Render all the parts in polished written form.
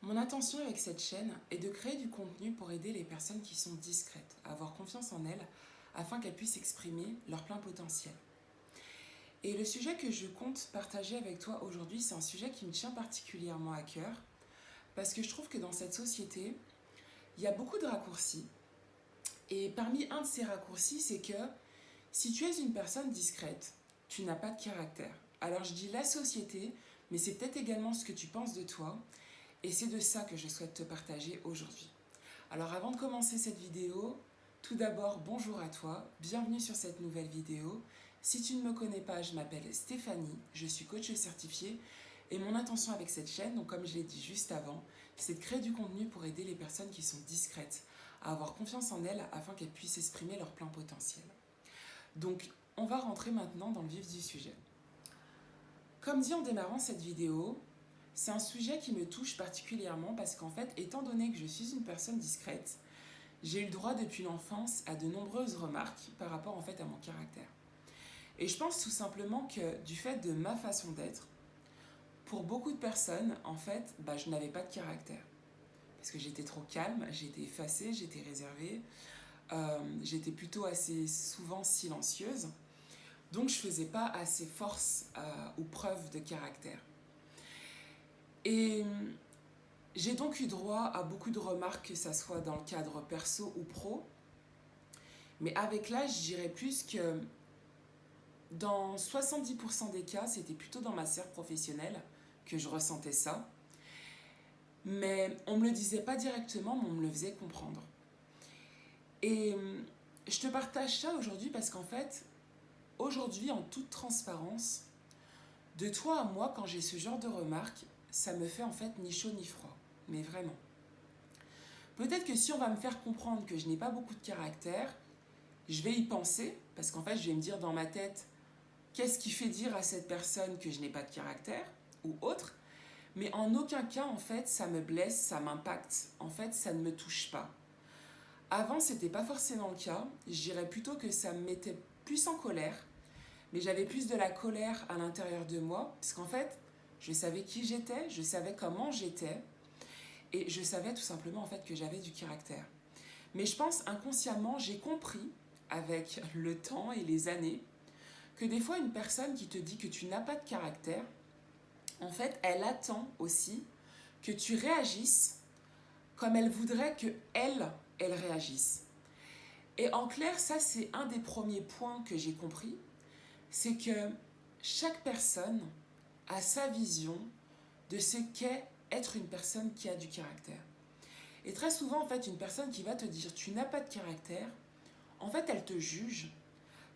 Mon intention avec cette chaîne est de créer du contenu pour aider les personnes qui sont discrètes à avoir confiance en elles afin qu'elles puissent exprimer leur plein potentiel. Et le sujet que je compte partager avec toi aujourd'hui, c'est un sujet qui me tient particulièrement à cœur parce que je trouve que dans cette société, il y a beaucoup de raccourcis. Et parmi un de ces raccourcis, c'est que si tu es une personne discrète, tu n'as pas de caractère. Alors je dis la société, mais c'est peut-être également ce que tu penses de toi. Et c'est de ça que je souhaite te partager aujourd'hui. Alors avant de commencer cette vidéo, tout d'abord bonjour à toi, bienvenue sur cette nouvelle vidéo. Si tu ne me connais pas, je m'appelle Stéphanie, je suis coach certifiée et mon intention avec cette chaîne, donc comme je l'ai dit juste avant, c'est de créer du contenu pour aider les personnes qui sont discrètes à avoir confiance en elles afin qu'elles puissent exprimer leur plein potentiel. Donc on va rentrer maintenant dans le vif du sujet. Comme dit en démarrant cette vidéo, c'est un sujet qui me touche particulièrement parce qu'en fait, étant donné que je suis une personne discrète, j'ai eu le droit depuis l'enfance à de nombreuses remarques par rapport en fait à mon caractère. Et je pense tout simplement que du fait de ma façon d'être, pour beaucoup de personnes, en fait, je n'avais pas de caractère. Parce que j'étais trop calme, j'étais effacée, j'étais réservée, j'étais plutôt assez souvent silencieuse. Donc je faisais pas assez force ou preuve de caractère. Et j'ai donc eu droit à beaucoup de remarques, que ça soit dans le cadre perso ou pro. Mais avec l'âge, je dirais plus que dans 70% des cas, c'était plutôt dans ma sphère professionnelle que je ressentais ça. Mais on ne me le disait pas directement, mais on me le faisait comprendre. Et je te partage ça aujourd'hui parce qu'en fait, aujourd'hui, en toute transparence, de toi à moi, quand j'ai ce genre de remarques, ça me fait en fait ni chaud ni froid. Mais vraiment. Peut-être que si on va me faire comprendre que je n'ai pas beaucoup de caractère, je vais y penser, parce qu'en fait, je vais me dire dans ma tête, qu'est-ce qui fait dire à cette personne que je n'ai pas de caractère, ou autre, mais en aucun cas, en fait, ça me blesse, ça m'impacte, en fait, ça ne me touche pas. Avant, c'était pas forcément le cas, je dirais plutôt que ça me mettait plus en colère, mais j'avais plus de la colère à l'intérieur de moi, parce qu'en fait, je savais qui j'étais, je savais comment j'étais, et je savais tout simplement en fait que j'avais du caractère. Mais je pense inconsciemment, j'ai compris avec le temps et les années que des fois une personne qui te dit que tu n'as pas de caractère, en fait, elle attend aussi que tu réagisses comme elle voudrait que elle réagisse. Et en clair, ça c'est un des premiers points que j'ai compris, c'est que chaque personne a sa vision de ce qu'est être une personne qui a du caractère. Et très souvent, en fait, une personne qui va te dire tu n'as pas de caractère, en fait, elle te juge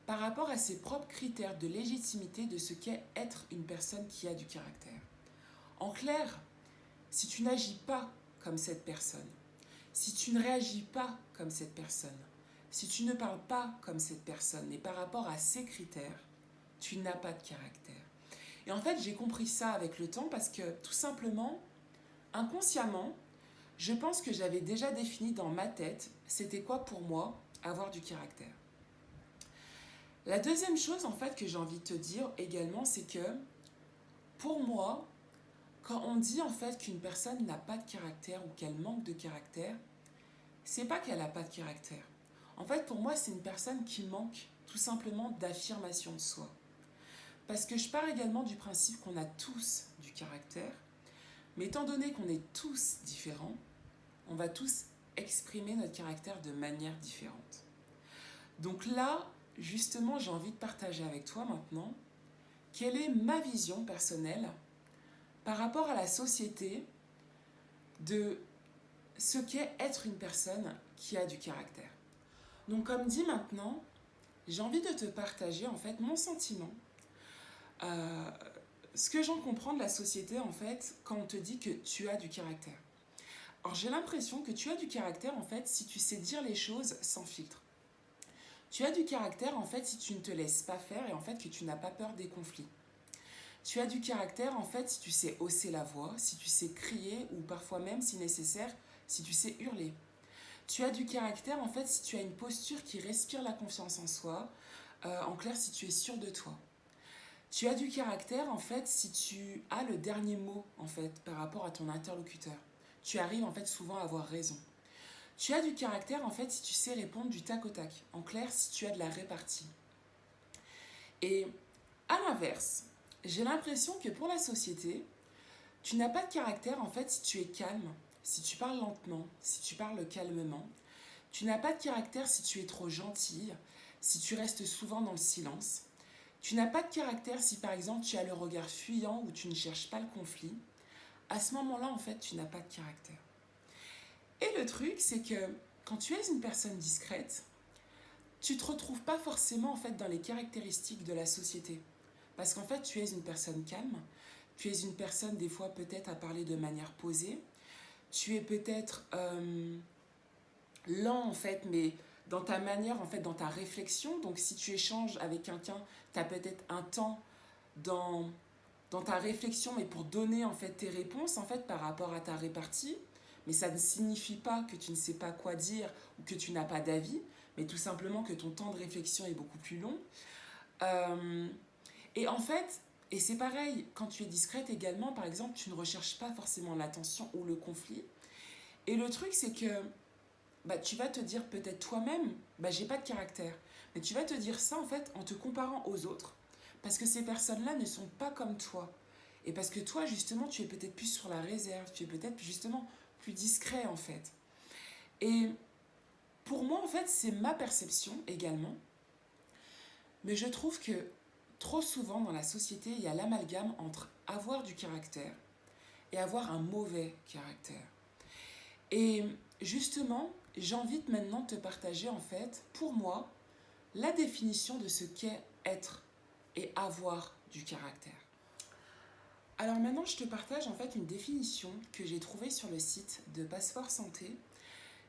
par rapport à ses propres critères de légitimité de ce qu'est être une personne qui a du caractère. En clair, si tu n'agis pas comme cette personne, si tu ne réagis pas comme cette personne, si tu ne parles pas comme cette personne, et par rapport à ces critères, tu n'as pas de caractère. Et en fait, j'ai compris ça avec le temps parce que, tout simplement, inconsciemment, je pense que j'avais déjà défini dans ma tête, c'était quoi pour moi avoir du caractère. La deuxième chose, en fait, que j'ai envie de te dire également, c'est que, pour moi, quand on dit en fait qu'une personne n'a pas de caractère ou qu'elle manque de caractère, c'est pas qu'elle n'a pas de caractère. En fait, pour moi, c'est une personne qui manque tout simplement d'affirmation de soi. Parce que je pars également du principe qu'on a tous du caractère, mais étant donné qu'on est tous différents, on va tous exprimer notre caractère de manière différente. Donc là, justement, j'ai envie de partager avec toi maintenant quelle est ma vision personnelle par rapport à la société de ce qu'est être une personne qui a du caractère. Donc comme dit maintenant, j'ai envie de te partager en fait mon sentiment, ce que j'en comprends de la société en fait quand on te dit que tu as du caractère. Alors j'ai l'impression que tu as du caractère en fait si tu sais dire les choses sans filtre. Tu as du caractère en fait si tu ne te laisses pas faire et en fait que tu n'as pas peur des conflits. Tu as du caractère en fait si tu sais hausser la voix, si tu sais crier ou parfois même si nécessaire, si tu sais hurler. Tu as du caractère en fait si tu as une posture qui respire la confiance en soi, en clair si tu es sûr de toi. Tu as du caractère en fait si tu as le dernier mot en fait par rapport à ton interlocuteur. tu arrives en fait souvent à avoir raison. Tu as du caractère en fait si tu sais répondre du tac au tac. En clair, si tu as de la répartie. Et à l'inverse, j'ai l'impression que pour la société, tu n'as pas de caractère en fait si tu es calme, si tu parles lentement, si tu parles calmement. Tu n'as pas de caractère si tu es trop gentille, si tu restes souvent dans le silence. Tu n'as pas de caractère si par exemple tu as le regard fuyant ou tu ne cherches pas le conflit. À ce moment-là, en fait, tu n'as pas de caractère. Et le truc, c'est que quand tu es une personne discrète, tu ne te retrouves pas forcément en fait dans les caractéristiques de la société. Parce qu'en fait, tu es une personne calme, tu es une personne des fois peut-être à parler de manière posée, tu es peut-être lent en fait, mais dans ta manière, en fait, dans ta réflexion. Donc si tu échanges avec quelqu'un, tu as peut-être un temps dans, dans ta réflexion, mais pour donner en fait tes réponses en fait par rapport à ta répartie. Mais ça ne signifie pas que tu ne sais pas quoi dire ou que tu n'as pas d'avis, mais tout simplement que ton temps de réflexion est beaucoup plus long. Euh, et en fait, et c'est pareil, quand tu es discrète également, par exemple, tu ne recherches pas forcément l'attention ou le conflit. Et le truc, c'est que tu vas te dire peut-être toi-même, j'ai pas de caractère. Mais tu vas te dire ça en fait en te comparant aux autres. Parce que ces personnes-là ne sont pas comme toi. Et parce que toi, justement, tu es peut-être plus sur la réserve, tu es peut-être justement plus discret en fait. Et pour moi, en fait, c'est ma perception également. Mais je trouve que trop souvent dans la société, il y a l'amalgame entre avoir du caractère et avoir un mauvais caractère. Et justement, j'ai envie de maintenant te partager en fait, pour moi, la définition de ce qu'est être et avoir du caractère. Alors maintenant, je te partage en fait une définition que j'ai trouvée sur le site de Passeport Santé,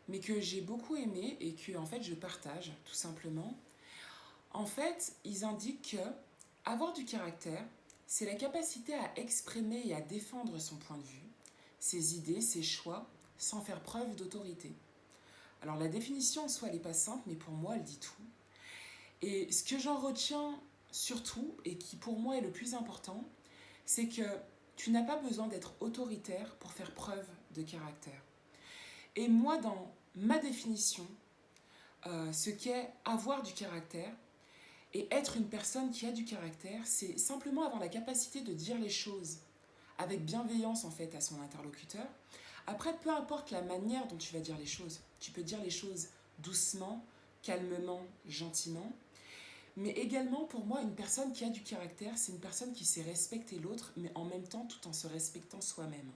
mais que j'ai beaucoup aimée et que en fait je partage tout simplement. En fait, ils indiquent que avoir du caractère, c'est la capacité à exprimer et à défendre son point de vue, ses idées, ses choix, sans faire preuve d'autorité. Alors la définition en soi, elle n'est pas simple, mais pour moi, elle dit tout. Et ce que j'en retiens surtout, et qui pour moi est le plus important, c'est que tu n'as pas besoin d'être autoritaire pour faire preuve de caractère. Et moi, dans ma définition, ce qu'est avoir du caractère et être une personne qui a du caractère, c'est simplement avoir la capacité de dire les choses avec bienveillance en fait à son interlocuteur. Après, peu importe la manière dont tu vas dire les choses, tu peux dire les choses doucement, calmement, gentiment. Mais également, pour moi, une personne qui a du caractère, c'est une personne qui sait respecter l'autre, mais en même temps tout en se respectant soi-même.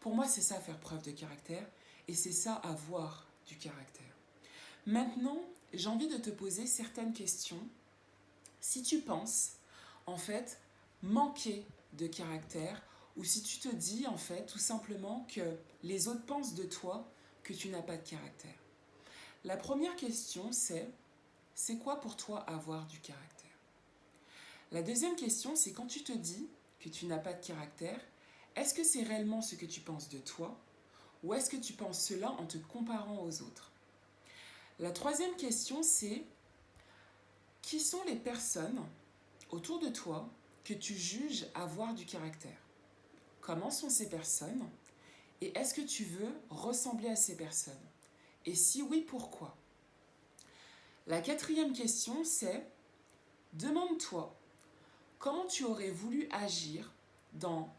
Pour moi, c'est ça faire preuve de caractère, et c'est ça avoir du caractère. Maintenant, j'ai envie de te poser certaines questions. Si tu penses, en fait, manquer de caractère, ou si tu te dis, en fait, tout simplement que les autres pensent de toi que tu n'as pas de caractère. La première question, c'est quoi pour toi avoir du caractère? La deuxième question, c'est quand tu te dis que tu n'as pas de caractère, est-ce que c'est réellement ce que tu penses de toi, ou est-ce que tu penses cela en te comparant aux autres? La troisième question, c'est qui sont les personnes autour de toi que tu juges avoir du caractère? Comment sont ces personnes? Et est-ce que tu veux ressembler à ces personnes? Et si oui, pourquoi? La quatrième question, c'est demande-toi comment tu aurais voulu agir dans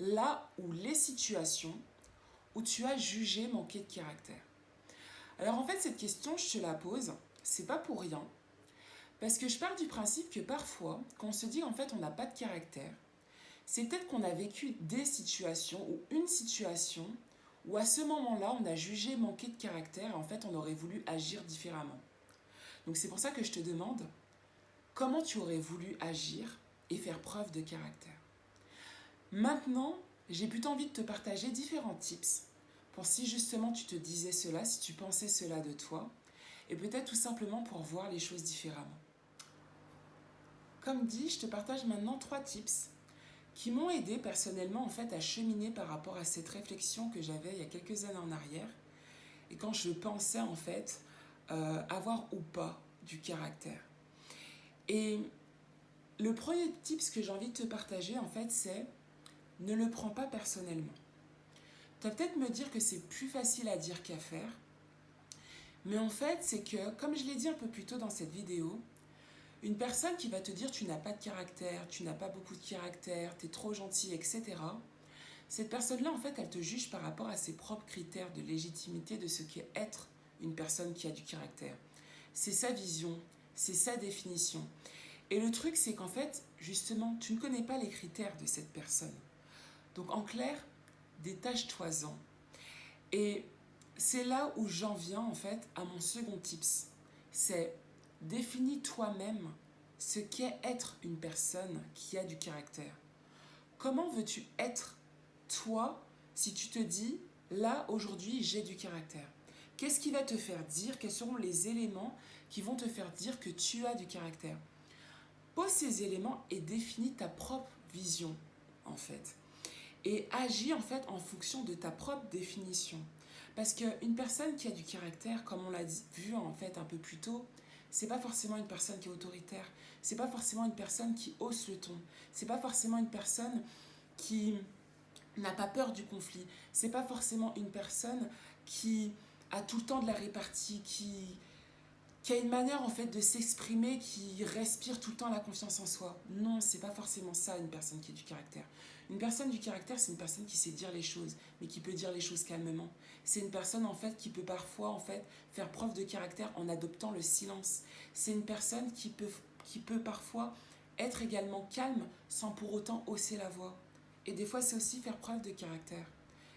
là ou les situations où tu as jugé manquer de caractère. Alors en fait, cette question, je te la pose, c'est pas pour rien, parce que je pars du principe que parfois, quand on se dit en fait on n'a pas de caractère, c'est peut-être qu'on a vécu des situations ou une situation où à ce moment-là, on a jugé manquer de caractère et en fait on aurait voulu agir différemment. Donc c'est pour ça que je te demande comment tu aurais voulu agir et faire preuve de caractère. Maintenant, j'ai plutôt envie de te partager différents tips pour si justement tu te disais cela, si tu pensais cela de toi, et peut-être tout simplement pour voir les choses différemment. Comme dit, je te partage maintenant 3 tips qui m'ont aidé personnellement en fait à cheminer par rapport à cette réflexion que j'avais il y a quelques années en arrière et quand je pensais en fait avoir ou pas du caractère. Et le premier tips que j'ai envie de te partager en fait c'est ne le prends pas personnellement. Tu vas peut-être me dire que c'est plus facile à dire qu'à faire. Mais en fait, c'est que, comme je l'ai dit un peu plus tôt dans cette vidéo, une personne qui va te dire tu n'as pas de caractère, tu n'as pas beaucoup de caractère, tu es trop gentil, etc. Cette personne-là, en fait, elle te juge par rapport à ses propres critères de légitimité de ce qu'est être une personne qui a du caractère. C'est sa vision, c'est sa définition. Et le truc, c'est qu'en fait, justement, tu ne connais pas les critères de cette personne. Donc, en clair, détache-toi-en. Et c'est là où j'en viens, en fait, à mon second tips. C'est définis toi-même ce qu'est être une personne qui a du caractère. Comment veux-tu être, toi, si tu te dis, là, aujourd'hui, j'ai du caractère? Qu'est-ce qui va te faire dire? Quels seront les éléments qui vont te faire dire que tu as du caractère? Pose ces éléments et définis ta propre vision, en fait. Et agis, en fait, en fonction de ta propre définition. Parce qu'une personne qui a du caractère, comme on l'a vu, en fait, un peu plus tôt, c'est pas forcément une personne qui est autoritaire. C'est pas forcément une personne qui hausse le ton. C'est pas forcément une personne qui n'a pas peur du conflit. C'est pas forcément une personne qui a tout le temps de la répartie, qui a une manière en fait de s'exprimer, qui respire tout le temps la confiance en soi. Non, c'est pas forcément ça une personne qui a du caractère. Une personne du caractère, c'est une personne qui sait dire les choses, mais qui peut dire les choses calmement. C'est une personne en fait qui peut parfois en fait faire preuve de caractère en adoptant le silence. C'est une personne qui peut parfois être également calme sans pour autant hausser la voix. Et des fois, c'est aussi faire preuve de caractère.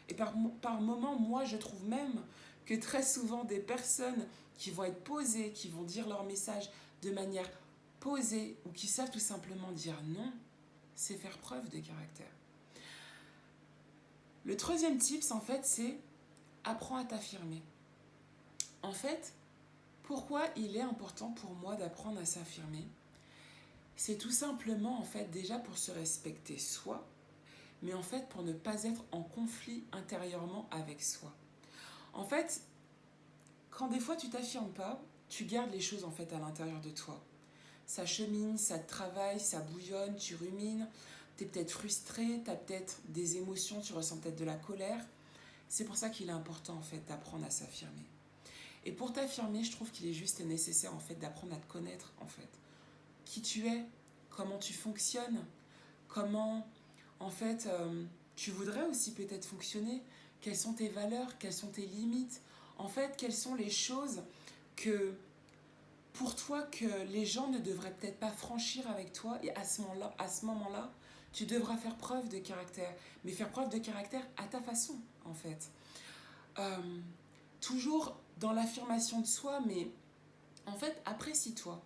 Et par moments, moi, je trouve même que très souvent, des personnes qui vont être posées, qui vont dire leur message de manière posée ou qui savent tout simplement dire non, c'est faire preuve de caractère. Le troisième tips, en fait, c'est apprends à t'affirmer. En fait, pourquoi il est important pour moi d'apprendre à s'affirmer? C'est tout simplement, en fait, déjà pour se respecter soi, mais en fait pour ne pas être en conflit intérieurement avec soi. En fait, quand des fois tu t'affirmes pas, tu gardes les choses en fait à l'intérieur de toi. Ça chemine, ça travaille, ça bouillonne, tu rumines, tu es peut-être frustré, tu as peut-être des émotions, tu ressens peut-être de la colère. C'est pour ça qu'il est important en fait d'apprendre à s'affirmer. Et pour t'affirmer, je trouve qu'il est juste nécessaire en fait d'apprendre à te connaître en fait. Qui tu es, comment tu fonctionnes, comment en fait tu voudrais aussi peut-être fonctionner, quelles sont tes valeurs, quelles sont tes limites, en fait quelles sont les choses que pour toi que les gens ne devraient peut-être pas franchir avec toi, et à ce moment-là, tu devras faire preuve de caractère, mais faire preuve de caractère à ta façon en fait. Euh, Toujours dans l'affirmation de soi, mais en fait apprécie-toi.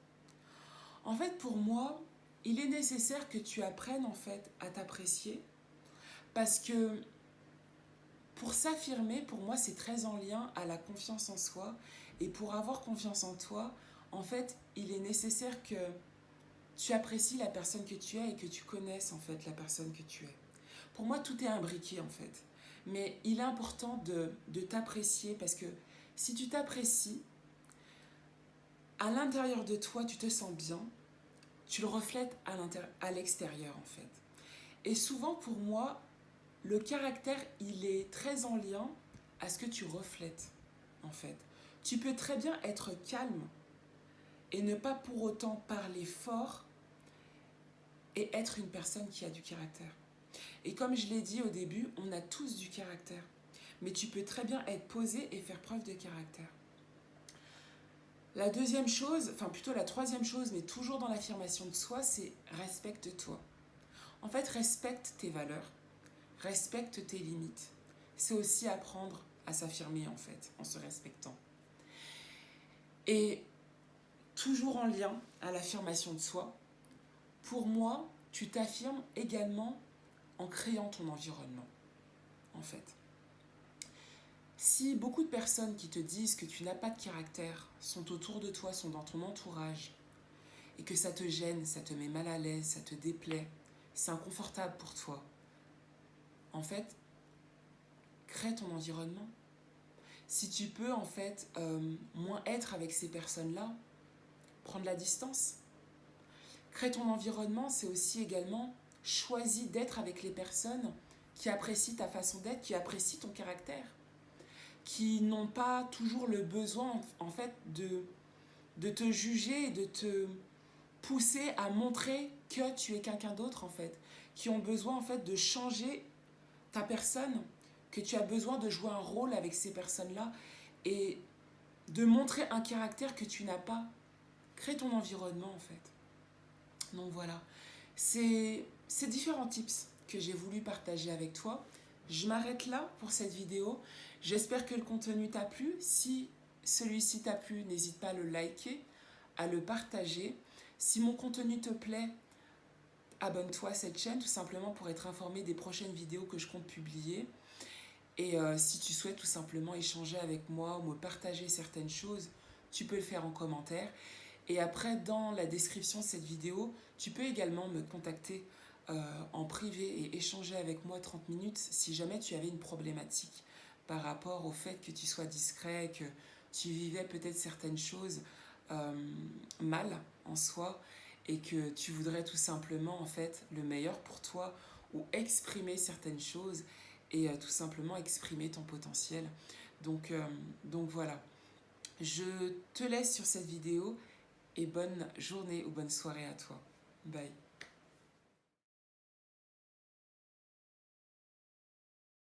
En fait pour moi, il est nécessaire que tu apprennes en fait à t'apprécier, parce que pour s'affirmer, pour moi, c'est très en lien à la confiance en soi. Et pour avoir confiance en toi, en fait, il est nécessaire que tu apprécies la personne que tu es et que tu connaisses, en fait, la personne que tu es. Pour moi, tout est imbriqué, en fait. Mais il est important de t'apprécier, parce que si tu t'apprécies, à l'intérieur de toi, tu te sens bien, tu le reflètes à l'extérieur, en fait. Et souvent, pour moi, le caractère, il est très en lien à ce que tu reflètes, en fait. Tu peux très bien être calme et ne pas pour autant parler fort et être une personne qui a du caractère. Et comme je l'ai dit au début, on a tous du caractère. Mais tu peux très bien être posé et faire preuve de caractère. La deuxième chose, enfin plutôt la troisième chose, mais toujours dans l'affirmation de soi, c'est respecte-toi. En fait, respecte tes valeurs. Respecte tes limites. C'est aussi apprendre à s'affirmer en fait, en se respectant. Et toujours en lien à l'affirmation de soi, pour moi, tu t'affirmes également en créant ton environnement, en fait. Si beaucoup de personnes qui te disent que tu n'as pas de caractère sont autour de toi, sont dans ton entourage, et que ça te gêne, ça te met mal à l'aise, ça te déplaît, c'est inconfortable pour toi, en fait, crée ton environnement. Si tu peux en fait moins être avec ces personnes-là, prendre la distance. Crée ton environnement, c'est aussi également choisir d'être avec les personnes qui apprécient ta façon d'être, qui apprécient ton caractère, qui n'ont pas toujours le besoin en fait de te juger et de te pousser à montrer que tu es quelqu'un d'autre en fait, qui ont besoin en fait de changer ta personne, que tu as besoin de jouer un rôle avec ces personnes-là et de montrer un caractère que tu n'as pas. Crée ton environnement en fait. Donc voilà, c'est différents tips que j'ai voulu partager avec toi. Je m'arrête là pour cette vidéo. J'espère que le contenu t'a plu. Si celui-ci t'a plu, n'hésite pas à le liker, à le partager. Si mon contenu te plaît, abonne-toi à cette chaîne tout simplement pour être informé des prochaines vidéos que je compte publier. Et si tu souhaites tout simplement échanger avec moi ou me partager certaines choses, tu peux le faire en commentaire. Et après, dans la description de cette vidéo, tu peux également me contacter en privé et échanger avec moi 30 minutes si jamais tu avais une problématique par rapport au fait que tu sois discret, que tu vivais peut-être certaines choses mal en soi et que tu voudrais tout simplement en fait le meilleur pour toi ou exprimer certaines choses et tout simplement exprimer ton potentiel. Donc voilà, je te laisse sur cette vidéo et bonne journée ou bonne soirée à toi. Bye.